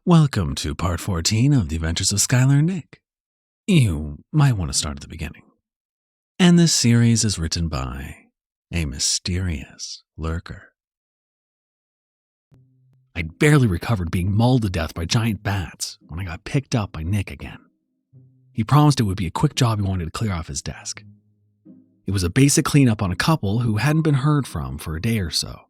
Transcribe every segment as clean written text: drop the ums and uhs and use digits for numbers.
Welcome to part 14 of The Adventures of Skyler and Nick. You might want to start at the beginning. And this series is written by A Mysterious Lurker. I'd barely recovered being mauled to death by giant bats when I got picked up by Nick again. He promised it would be a quick job he wanted to clear off his desk. It was a basic cleanup on a couple who hadn't been heard from for a day or so.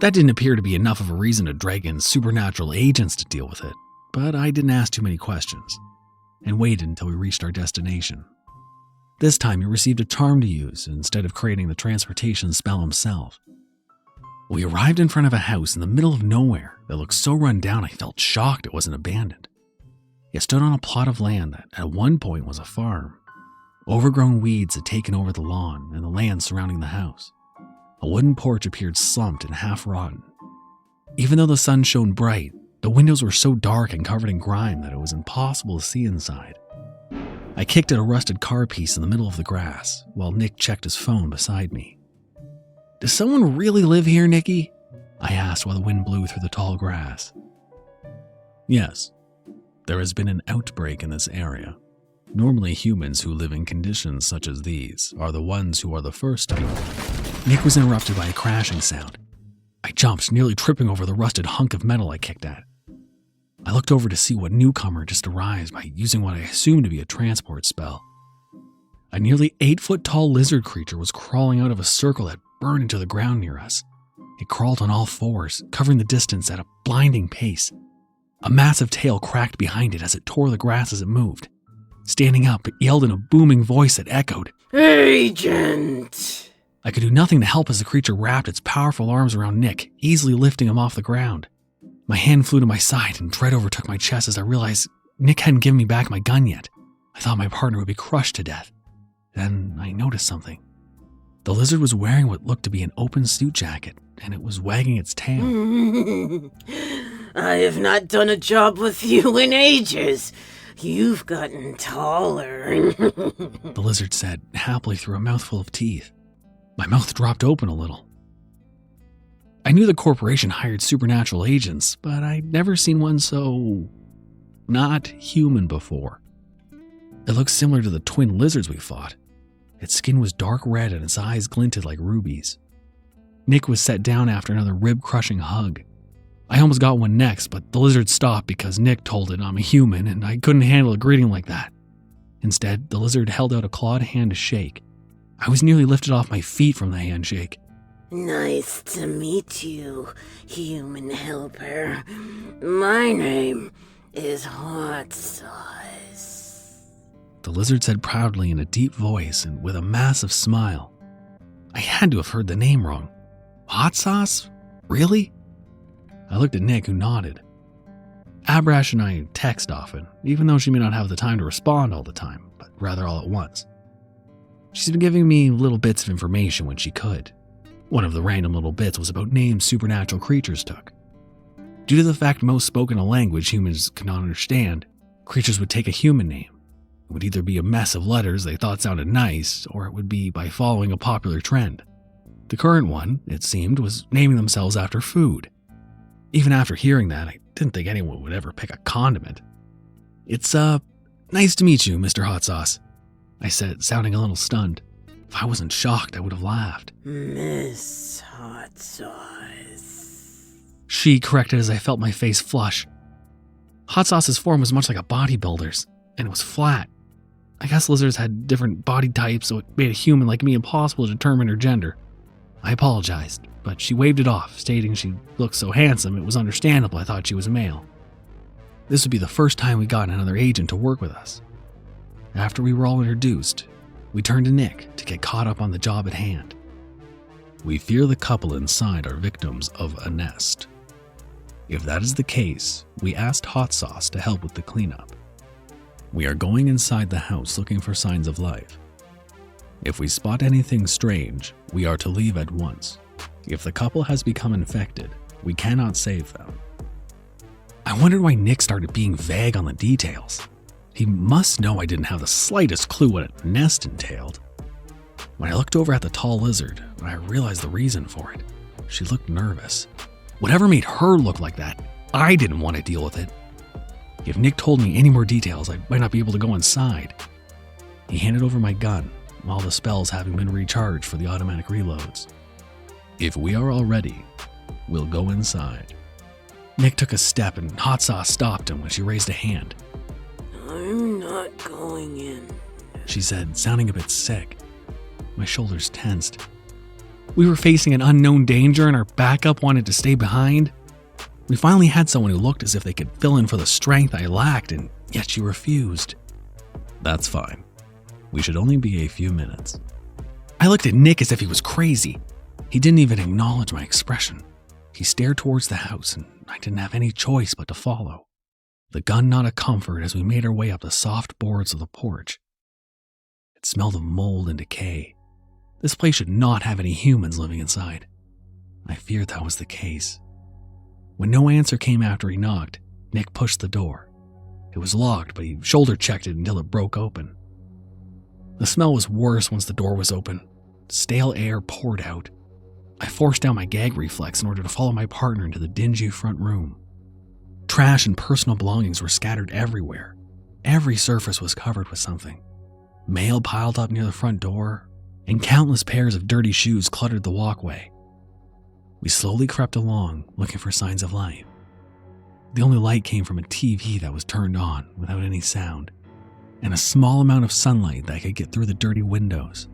That didn't appear to be enough of a reason to drag in supernatural agents to deal with it, but I didn't ask too many questions, and waited until we reached our destination. This time he received a charm to use instead of creating the transportation spell himself. We arrived in front of a house in the middle of nowhere that looked so run down I felt shocked it wasn't abandoned. It stood on a plot of land that at one point was a farm. Overgrown weeds had taken over the lawn and the land surrounding the house. A wooden porch appeared slumped and half-rotten. Even though the sun shone bright, the windows were so dark and covered in grime that it was impossible to see inside. I kicked at a rusted car piece in the middle of the grass, while Nick checked his phone beside me. "Does someone really live here, Nicky?" I asked while the wind blew through the tall grass. "Yes. There has been an outbreak in this area. Normally humans who live in conditions such as these are the ones who are the first to go." Nick was interrupted by a crashing sound. I jumped, nearly tripping over the rusted hunk of metal I kicked at. I looked over to see what newcomer just arrived by using what I assumed to be a transport spell. A nearly 8-foot-tall lizard creature was crawling out of a circle that burned into the ground near us. It crawled on all fours, covering the distance at a blinding pace. A massive tail cracked behind it as it tore the grass as it moved. Standing up, it yelled in a booming voice that echoed, "Agent!" I could do nothing to help as the creature wrapped its powerful arms around Nick, easily lifting him off the ground. My hand flew to my side and dread overtook my chest as I realized Nick hadn't given me back my gun yet. I thought my partner would be crushed to death. Then I noticed something. The lizard was wearing what looked to be an open suit jacket, and it was wagging its tail. "I have not done a job with you in ages. You've gotten taller," the lizard said, happily through a mouthful of teeth. My mouth dropped open a little. I knew the corporation hired supernatural agents, but I'd never seen one so not human before. It looked similar to the twin lizards we fought. Its skin was dark red and its eyes glinted like rubies. Nick was set down after another rib-crushing hug. I almost got one next, but the lizard stopped because Nick told it I'm a human and I couldn't handle a greeting like that. Instead, the lizard held out a clawed hand to shake. I was nearly lifted off my feet from the handshake. "Nice to meet you, human helper. My name is Hot Sauce," the lizard said proudly in a deep voice and with a massive smile. I had to have heard the name wrong. Hot Sauce? Really? I looked at Nick, who nodded. Abrash and I text often, even though she may not have the time to respond all the time, but rather all at once. She's been giving me little bits of information when she could. One of the random little bits was about names supernatural creatures took. Due to the fact most spoke in a language humans could not understand, creatures would take a human name. It would either be a mess of letters they thought sounded nice, or it would be by following a popular trend. The current one, it seemed, was naming themselves after food. Even after hearing that, I didn't think anyone would ever pick a condiment. "It's, nice to meet you, Mr. Hot Sauce," I said, sounding a little stunned. If I wasn't shocked, I would have laughed. "Miss Hot Sauce," she corrected as I felt my face flush. Hot Sauce's form was much like a bodybuilder's, and it was flat. I guess lizards had different body types, so it made a human like me impossible to determine her gender. I apologized, but she waved it off, stating she looked so handsome it was understandable I thought she was a male. This would be the first time we got another agent to work with us. After we were all introduced, we turned to Nick to get caught up on the job at hand. "We fear the couple inside are victims of a nest. If that is the case, we asked Hot Sauce to help with the cleanup. We are going inside the house looking for signs of life. If we spot anything strange, we are to leave at once. If the couple has become infected, we cannot save them." I wondered why Nick started being vague on the details. He must know I didn't have the slightest clue what a nest entailed. When I looked over at the tall lizard, I realized the reason for it. She looked nervous. Whatever made her look like that, I didn't want to deal with it. If Nick told me any more details, I might not be able to go inside. He handed over my gun, all the spells having been recharged for the automatic reloads. If we are all ready, we'll go inside. Nick took a step and Hot Sauce stopped him when she raised a hand. I'm not going in, she said, sounding a bit sick. My shoulders tensed. We were facing an unknown danger and our backup wanted to stay behind. We finally had someone who looked as if they could fill in for the strength I lacked, and yet she refused. That's fine. We should only be a few minutes. I looked at Nick as if he was crazy. He didn't even acknowledge my expression. He stared towards the house, and I didn't have any choice but to follow. The gun not a comfort as we made our way up the soft boards of the porch. It smelled of mold and decay. This place should not have any humans living inside. I feared that was the case. When no answer came after he knocked, Nick pushed the door. It was locked, but he shoulder-checked it until it broke open. The smell was worse once the door was open. Stale air poured out. I forced down my gag reflex in order to follow my partner into the dingy front room. Trash and personal belongings were scattered everywhere. Every surface was covered with something. Mail piled up near the front door, and countless pairs of dirty shoes cluttered the walkway. We slowly crept along, looking for signs of life. The only light came from a TV that was turned on without any sound, and a small amount of sunlight that could get through the dirty windows.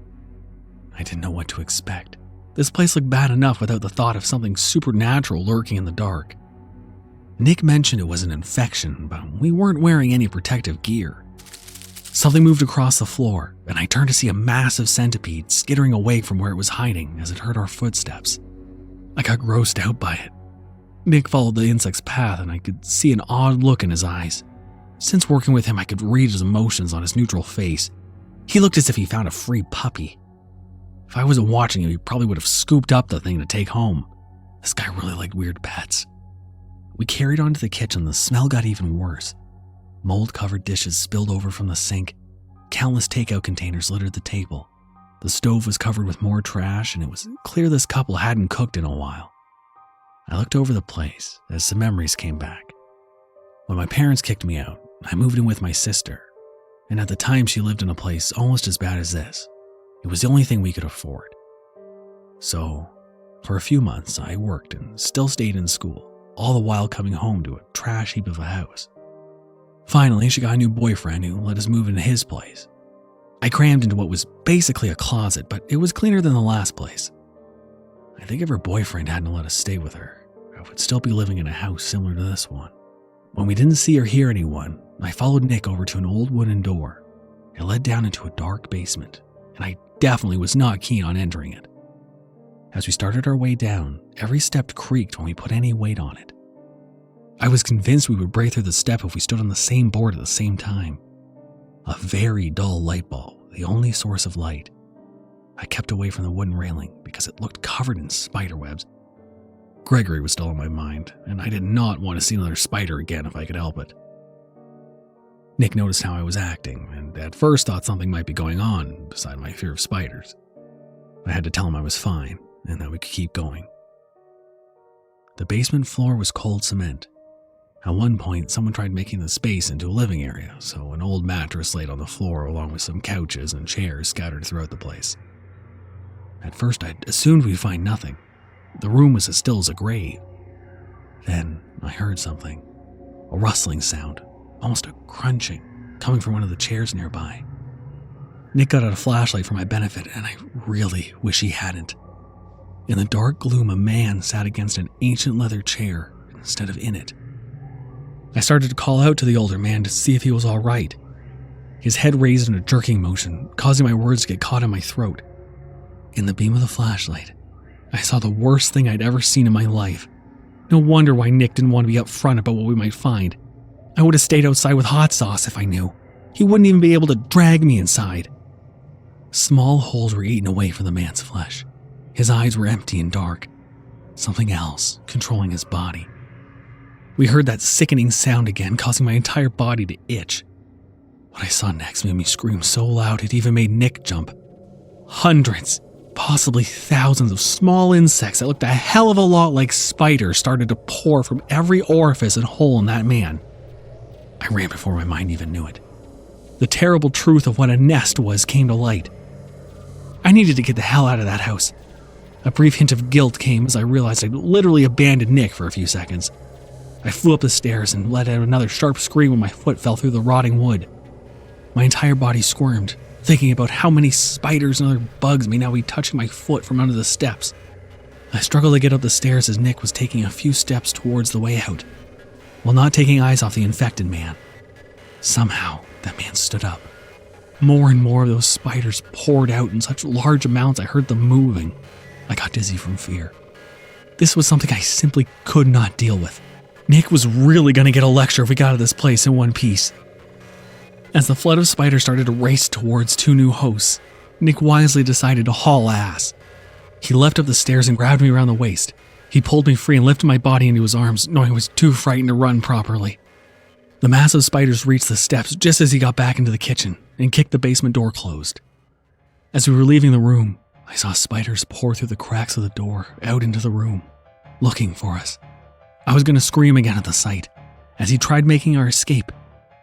I didn't know what to expect. This place looked bad enough without the thought of something supernatural lurking in the dark. Nick mentioned it was an infection, but we weren't wearing any protective gear. Something moved across the floor, and I turned to see a massive centipede skittering away from where it was hiding as it heard our footsteps. I got grossed out by it. Nick followed the insect's path, and I could see an odd look in his eyes. Since working with him, I could read his emotions on his neutral face. He looked as if he found a free puppy. If I wasn't watching him, he probably would have scooped up the thing to take home. This guy really liked weird pets. We carried on to the kitchen. The smell got even worse. Mold-covered dishes spilled over from the sink. Countless takeout containers littered the table. The stove was covered with more trash, and it was clear this couple hadn't cooked in a while. I looked over the place as some memories came back. When my parents kicked me out, I moved in with my sister, and at the time she lived in a place almost as bad as this. It was the only thing we could afford. So, for a few months, I worked and still stayed in school, all the while coming home to a trash heap of a house. Finally, she got a new boyfriend who let us move into his place. I crammed into what was basically a closet, but it was cleaner than the last place. I think if her boyfriend hadn't let us stay with her, I would still be living in a house similar to this one. When we didn't see or hear anyone, I followed Nick over to an old wooden door. It led down into a dark basement, and I definitely was not keen on entering it. As we started our way down, every step creaked when we put any weight on it. I was convinced we would break through the step if we stood on the same board at the same time. A very dull light bulb, the only source of light. I kept away from the wooden railing because it looked covered in spider webs. Gregory was still on my mind, and I did not want to see another spider again if I could help it. Nick noticed how I was acting, and at first thought something might be going on beside my fear of spiders. I had to tell him I was fine, and that we could keep going. The basement floor was cold cement. At one point, someone tried making the space into a living area, so an old mattress laid on the floor along with some couches and chairs scattered throughout the place. At first, I'd assumed we'd find nothing. The room was as still as a grave. Then, I heard something. A rustling sound, almost a crunching, coming from one of the chairs nearby. Nick got out a flashlight for my benefit, and I really wish he hadn't. In the dark gloom, a man sat against an ancient leather chair instead of in it. I started to call out to the older man to see if he was all right. His head raised in a jerking motion, causing my words to get caught in my throat. In the beam of the flashlight, I saw the worst thing I'd ever seen in my life. No wonder why Nick didn't want to be upfront about what we might find. I would have stayed outside with Hot Sauce if I knew. He wouldn't even be able to drag me inside. Small holes were eaten away from the man's flesh. His eyes were empty and dark. Something else controlling his body. We heard that sickening sound again, causing my entire body to itch. What I saw next made me scream so loud it even made Nick jump. Hundreds, possibly thousands of small insects that looked a hell of a lot like spiders started to pour from every orifice and hole in that man. I ran before my mind even knew it. The terrible truth of what a nest was came to light. I needed to get the hell out of that house. A brief hint of guilt came as I realized I'd literally abandoned Nick for a few seconds. I flew up the stairs and let out another sharp scream when my foot fell through the rotting wood. My entire body squirmed, thinking about how many spiders and other bugs may now be touching my foot from under the steps. I struggled to get up the stairs as Nick was taking a few steps towards the way out, while not taking eyes off the infected man. Somehow, that man stood up. More and more of those spiders poured out in such large amounts I heard them moving. I got dizzy from fear. This was something I simply could not deal with. Nick was really going to get a lecture if we got out of this place in one piece. As the flood of spiders started to race towards two new hosts, Nick wisely decided to haul ass. He leapt up the stairs and grabbed me around the waist. He pulled me free and lifted my body into his arms, knowing I was too frightened to run properly. The mass of spiders reached the steps just as he got back into the kitchen and kicked the basement door closed. As we were leaving the room, I saw spiders pour through the cracks of the door out into the room, looking for us. I was going to scream again at the sight. As he tried making our escape,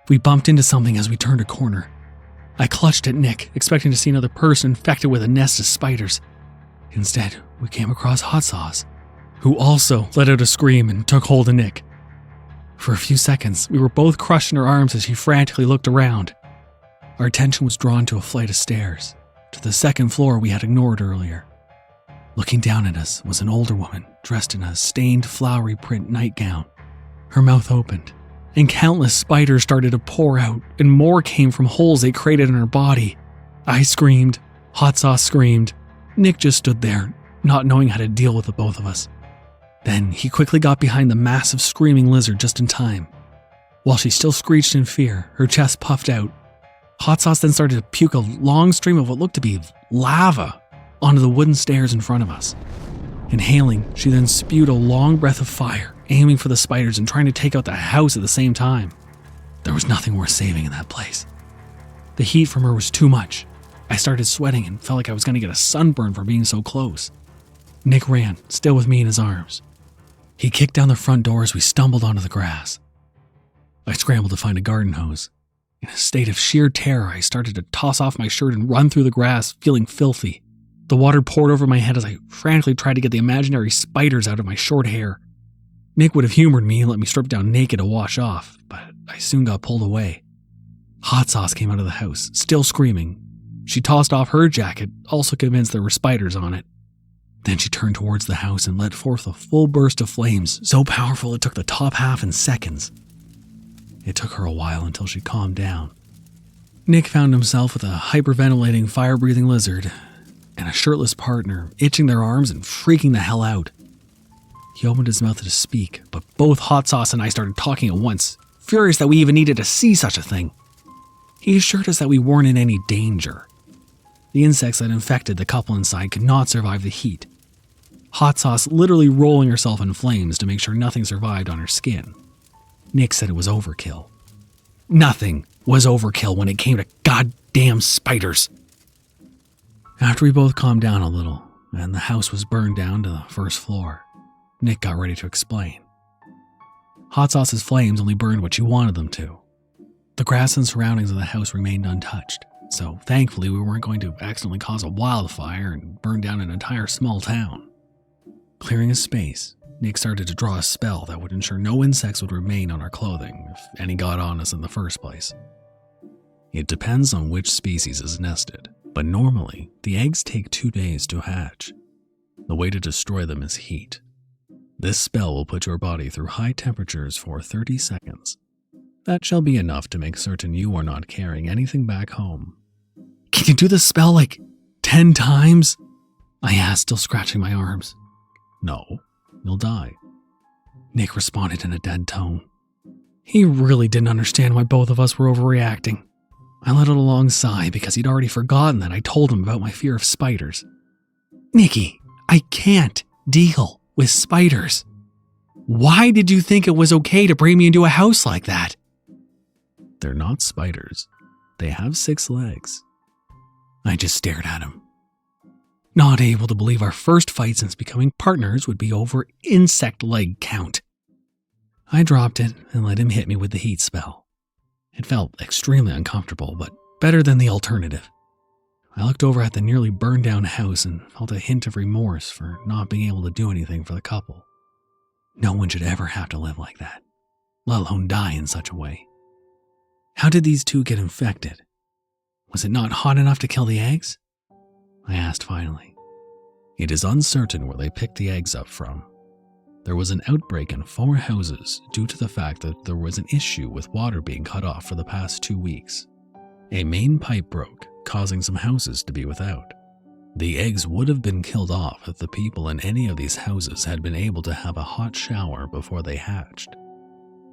we bumped into something as we turned a corner. I clutched at Nick, expecting to see another person infected with a nest of spiders. Instead, we came across Hot Sauce, who also let out a scream and took hold of Nick. For a few seconds, we were both crushed in her arms as she frantically looked around. Our attention was drawn to a flight of stairs, to the second floor we had ignored earlier. Looking down at us was an older woman dressed in a stained flowery print nightgown. Her mouth opened, and countless spiders started to pour out, and more came from holes they created in her body. I screamed, Hot Sauce screamed. Nick just stood there, not knowing how to deal with the both of us. Then he quickly got behind the massive screaming lizard just in time. While she still screeched in fear, her chest puffed out. Hot Sauce then started to puke a long stream of what looked to be lava onto the wooden stairs in front of us. Inhaling, she then spewed a long breath of fire, aiming for the spiders and trying to take out the house at the same time. There was nothing worth saving in that place. The heat from her was too much. I started sweating and felt like I was going to get a sunburn for being so close. Nick ran, still with me in his arms. He kicked down the front door as we stumbled onto the grass. I scrambled to find a garden hose. In a state of sheer terror, I started to toss off my shirt and run through the grass, feeling filthy. The water poured over my head as I frantically tried to get the imaginary spiders out of my short hair. Nick would have humored me and let me strip down naked to wash off, but I soon got pulled away. Hot Sauce came out of the house, still screaming. She tossed off her jacket, also convinced there were spiders on it. Then she turned towards the house and let forth a full burst of flames, so powerful it took the top half in seconds. It took her a while until she calmed down. Nick found himself with a hyperventilating, fire-breathing lizard and a shirtless partner, itching their arms and freaking the hell out. He opened his mouth to speak, but both Hot Sauce and I started talking at once, furious that we even needed to see such a thing. He assured us that we weren't in any danger. The insects that infected the couple inside could not survive the heat. Hot Sauce literally rolling herself in flames to make sure nothing survived on her skin. Nick said it was overkill. Nothing was overkill when it came to goddamn spiders. After we both calmed down a little, and the house was burned down to the first floor, Nick got ready to explain. Hot Sauce's flames only burned what she wanted them to. The grass and surroundings of the house remained untouched, so thankfully we weren't going to accidentally cause a wildfire and burn down an entire small town. Clearing a space, Nick started to draw a spell that would ensure no insects would remain on our clothing if any got on us in the first place. It depends on which species is nested, but normally the eggs take 2 days to hatch. The way to destroy them is heat. This spell will put your body through high temperatures for 30 seconds. That shall be enough to make certain you are not carrying anything back home. Can you do the spell like 10 times? I asked, still scratching my arms. No, you'll die. Nick responded in a dead tone. He really didn't understand why both of us were overreacting. I let out a long sigh because he'd already forgotten that I told him about my fear of spiders. Nicky, I can't deal with spiders. Why did you think it was okay to bring me into a house like that? They're not spiders. They have 6 legs. I just stared at him. not able to believe our first fight since becoming partners would be over insect leg count. I dropped it and let him hit me with the heat spell. It felt extremely uncomfortable, but better than the alternative. I looked over at the nearly burned down house and felt a hint of remorse for not being able to do anything for the couple. No one should ever have to live like that, let alone die in such a way. How did these two get infected? Was it not hot enough to kill the eggs? I asked finally. It is uncertain where they picked the eggs up from. There was an outbreak in 4 houses due to the fact that there was an issue with water being cut off for the past 2 weeks. A main pipe broke, causing some houses to be without. The eggs would have been killed off if the people in any of these houses had been able to have a hot shower before they hatched.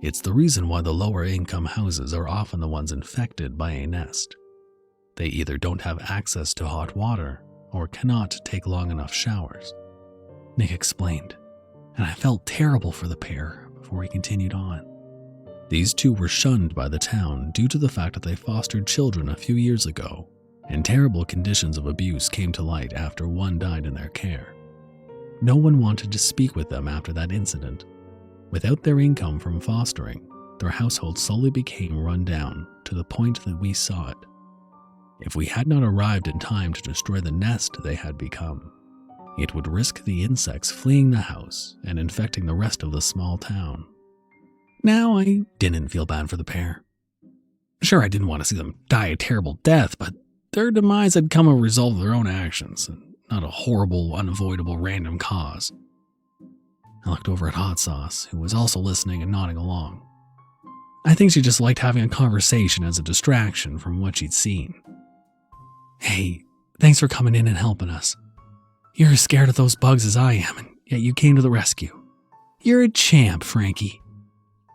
It's the reason why the lower income houses are often the ones infected by a nest. They either don't have access to hot water or cannot take long enough showers. Nick explained, and I felt terrible for the pair before he continued on. These two were shunned by the town due to the fact that they fostered children a few years ago, and terrible conditions of abuse came to light after one died in their care. No one wanted to speak with them after that incident. Without their income from fostering, their household slowly became run down to the point that we saw it. If we had not arrived in time to destroy the nest they had become, it would risk the insects fleeing the house and infecting the rest of the small town. Now, I didn't feel bad for the pair. Sure, I didn't want to see them die a terrible death, but their demise had come as a result of their own actions, and not a horrible, unavoidable random cause. I looked over at Hot Sauce, who was also listening and nodding along. I think she just liked having a conversation as a distraction from what she'd seen. Hey, thanks for coming in and helping us. You're as scared of those bugs as I am, and yet you came to the rescue. You're a champ, Frankie.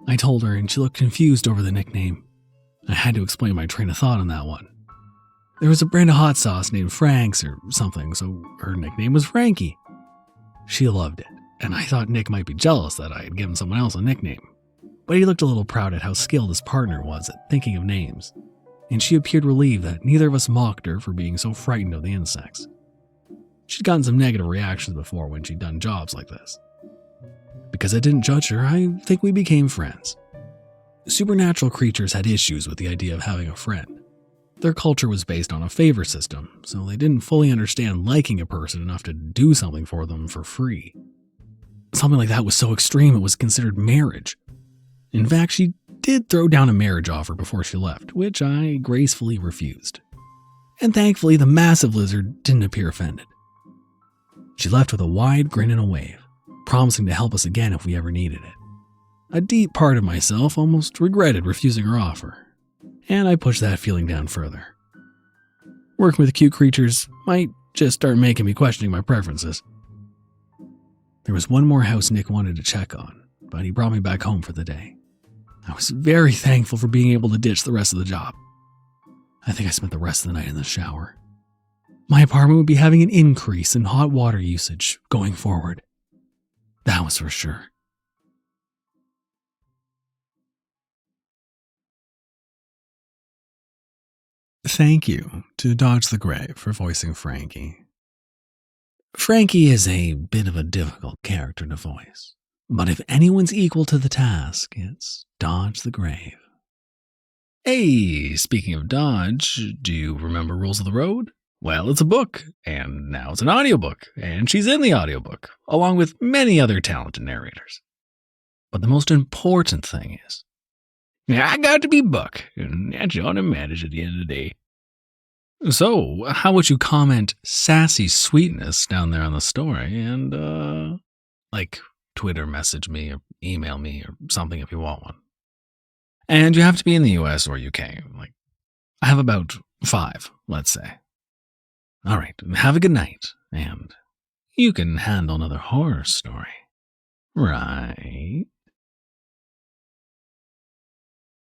I told her, and she looked confused over the nickname. I had to explain my train of thought on that one. There was a brand of hot sauce named Frank's or something, so her nickname was Frankie. She loved it, and I thought Nick might be jealous that I had given someone else a nickname. But he looked a little proud at how skilled his partner was at thinking of names, and she appeared relieved that neither of us mocked her for being so frightened of the insects. She'd gotten some negative reactions before when she'd done jobs like this. Because I didn't judge her, I think we became friends. Supernatural creatures had issues with the idea of having a friend. Their culture was based on a favor system, so they didn't fully understand liking a person enough to do something for them for free. Something like that was so extreme it was considered marriage. In fact, she did throw down a marriage offer before she left, which I gracefully refused. And thankfully, the massive lizard didn't appear offended. She left with a wide grin and a wave, promising to help us again if we ever needed it. A deep part of myself almost regretted refusing her offer, and I pushed that feeling down further. Working with cute creatures might just start making me questioning my preferences. There was one more house Nick wanted to check on, but he brought me back home for the day. I was very thankful for being able to ditch the rest of the job. I think I spent the rest of the night in the shower. My apartment would be having an increase in hot water usage going forward. That was for sure. Thank you to Dodge the Grave for voicing Frankie. Frankie is a bit of a difficult character to voice, but if anyone's equal to the task, it's Dodge the Grave. Hey, speaking of Dodge, do you remember Rules of the Road? Well, it's a book, and now it's an audiobook, and she's in the audiobook, along with many other talented narrators. But the most important thing is, I got to be Buck, and that's all that matters at the end of the day. So, how would you comment sassy sweetness down there on the story, and, Twitter message me or email me or something if you want one. And you have to be in the US or UK. I have about 5, let's say. All right, have a good night, and you can handle another horror story, right?